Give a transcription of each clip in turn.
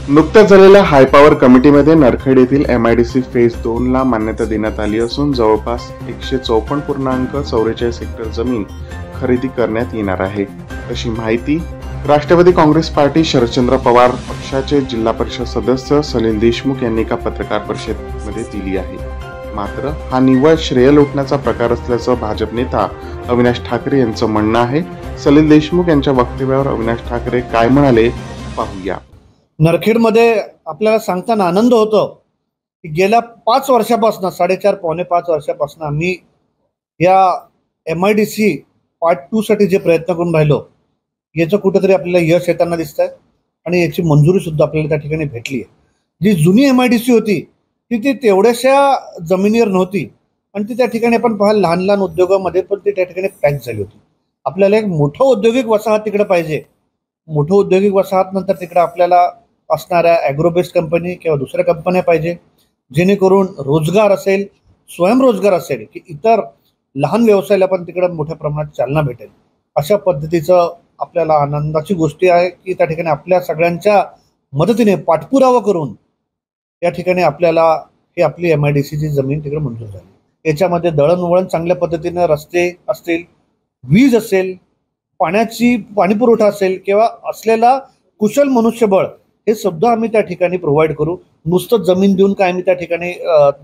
नुकत्याच झालेल्या हायपॉवर कमिटीमध्ये नरखेड येथील MIDC फेज 2 ला मान्यता देण्यात आली असून जवळपास 154.44 हेक्टर जमीन खरेदी करण्यात येणार आहे, अशी माहिती राष्ट्रवादी काँग्रेस पार्टी शरदचंद्र पवार पक्षाचे जिल्हा परिषद सदस्य सलील देशमुख यांनी एका पत्रकार परिषदेमध्ये दिली आहे. मात्र हा निव्वळ श्रेय लुटण्याचा प्रकार असल्याचं भाजप नेता अविनाश ठाकरे यांचं म्हणणं आहे. सलील देशमुख यांच्या वक्तव्यावर अविनाश ठाकरे काय म्हणाले पाहूया. नरखेडमध्ये आपल्याला सांगताना आनंद होतो की गेल्या 5 वर्षापासून 4.5 पावणे 5 वर्षापासून आम्ही या MIDC पार्ट 2 साठी जे प्रयत्न करून राहिलो याचं कुठेतरी आपल्याला यश येताना दिसत आहे आणि याची मंजुरी सुद्धा आपल्याला त्या ठिकाणी भेटली आहे. जी जुनी MIDC होती ती तेवढ्याशा जमिनीवर नव्हती आणि ती त्या ठिकाणी आपण पाहाल लहान लहान उद्योगामध्ये पण ती त्या ठिकाणी पॅक झाली होती. आपल्याला एक मोठं औद्योगिक वसाहत तिकडे पाहिजे. मोठं औद्योगिक वसाहत नंतर तिकडे आपल्याला असणाऱ्या ॲग्रो बेस्ड कंपनी किंवा दुसऱ्या कंपन्या पाहिजे, जेणेकरून रोजगार असेल, स्वयंरोजगार असेल की इतर लहान व्यवसायाला पण तिकडे मोठ्या प्रमाणात चालना भेटेल. अशा पद्धतीचं आपल्याला आनंदाची गोष्टी आहे की त्या ठिकाणी आपल्या सगळ्यांच्या मदतीने पाठपुरावा करून या ठिकाणी आपल्याला ही आपली MIDCची जमीन तिकडे मंजूर झाली. याच्यामध्ये दळणवळण चांगल्या पद्धतीने, रस्ते असतील, वीज असेल, पाणीपुरवठा असेल किंवा असलेला कुशल मनुष्यबळ हे सुद्धा आम्ही त्या ठिकाणी प्रोव्हाइड करू. नुसतं जमीन देऊन काय आम्ही त्या ठिकाणी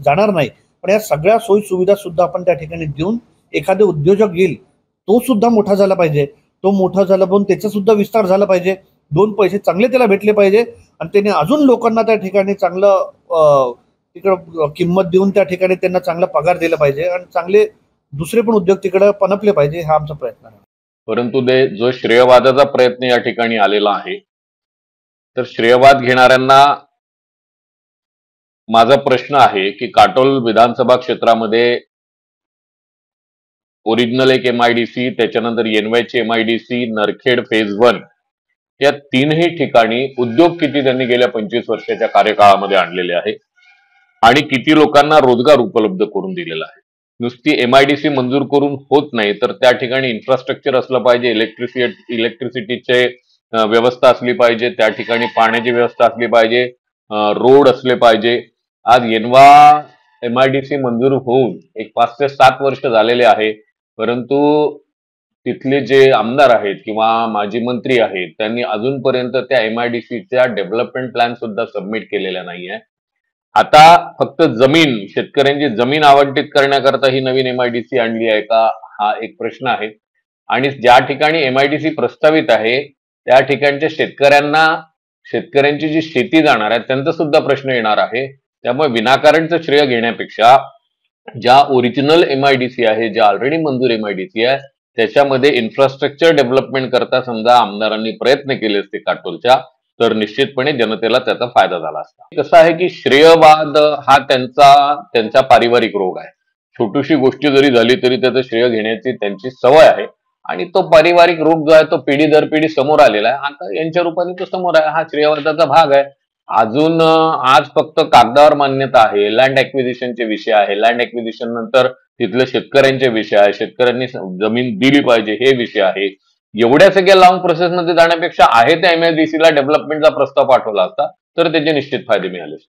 जाणार नाही, पण या सगळ्या सोयी सुविधा सुद्धा आपण त्या ठिकाणी देऊन एखादे उद्योजक येईल तो सुद्धा मोठा झाला पाहिजे. तो मोठा झाला पण त्याचा सुद्धा विस्तार झाला पाहिजे. 2 पैसे चांगले त्याला भेटले पाहिजे आणि त्याने अजून लोकांना त्या ठिकाणी चांगलं तिकडं किंमत देऊन त्या ठिकाणी त्यांना चांगला पगार दिला पाहिजे आणि चांगले दुसरे पण उद्योग तिकडे पनपले पाहिजे. हा आमचा प्रयत्न आहे. परंतु जो श्रेयवादाचा प्रयत्न या ठिकाणी आलेला आहे, तर श्रेयवाद घेणाऱ्यांना माझा प्रश्न आहे की काटोल विधानसभा क्षेत्रामध्ये ओरिजिनल एक MIDC, त्याच्यानंतर NYची MIDC, नरखेड फेज 1 या 3ही ठिकाणी उद्योग किती त्यांनी गेल्या 25 वर्षाच्या कार्यकाळामध्ये आणलेले आहे आणि किती लोकांना रोजगार उपलब्ध करून दिलेला आहे. नुसती MIDC मंजूर करून होत नाही, तर त्या ठिकाणी इन्फ्रास्ट्रक्चर असलं पाहिजे, इलेक्ट्रिसिटीचे व्यवस्था असली पाहिजे, त्या ठिकाणी पाण्याची व्यवस्था असली पाहिजे, रोड असले पाहिजे. आज MIDC मंजूर होऊन एक 5 ते 7 वर्ष झालेले आहे, परंतु तिथले जे आमदार आहेत किंवा माजी मंत्री आहेत त्यांनी अजूनपर्यंत त्या MIDCच्या डेव्हलपमेंट प्लॅन सुद्धा सबमिट केलेला नाहीये. आता फक्त जमीन, शेतकऱ्यांची जमीन आवंटित करण्याकरता ही नवीन MIDC आणली आहे का, हा एक प्रश्न आहे. आणि ज्या ठिकाणी MIDC प्रस्तावित आहे त्या ठिकाणच्या शेतकऱ्यांची जी शेती जाणार आहे त्यांचा सुद्धा प्रश्न येणार आहे. त्यामुळे विनाकारणचं श्रेय घेण्यापेक्षा ज्या ओरिजिनल MIDC आहे, ज्या ऑलरेडी मंजूर MIDC आहे, त्याच्यामध्ये इन्फ्रास्ट्रक्चर डेव्हलपमेंट करता समजा आमदारांनी प्रयत्न केले असते काटोलच्या, तर निश्चितपणे जनतेला त्याचा फायदा झाला असता. कसं आहे की श्रेयवाद हा त्यांचा पारिवारिक रोग आहे. छोटीशी गोष्टी जरी झाली तरी त्याचं श्रेय घेण्याची त्यांची सवय आहे आणि तो पारिवारिक रोग जो आहे तो पिढी दर पिढी समोर आलेला आहे. आता यांच्या रूपाने तो समोर आहे. हा श्रेयवादाचा भाग आहे. अजून आज फक्त कागदावर मान्यता आहे, लँड ॲक्विजिशनचे विषय आहे, लँड ॲक्विजिशन नंतर तिथल्या शेतकऱ्यांचे विषय आहे, शेतकऱ्यांनी जमीन दिली पाहिजे हे विषय आहे. एवढ्या सगळ्या लॉंग प्रोसेसमध्ये जाण्यापेक्षा आहे त्या MIDCला डेव्हलपमेंटचा प्रस्ताव पाठवला असता तर त्याचे निश्चित फायदे मिळाले.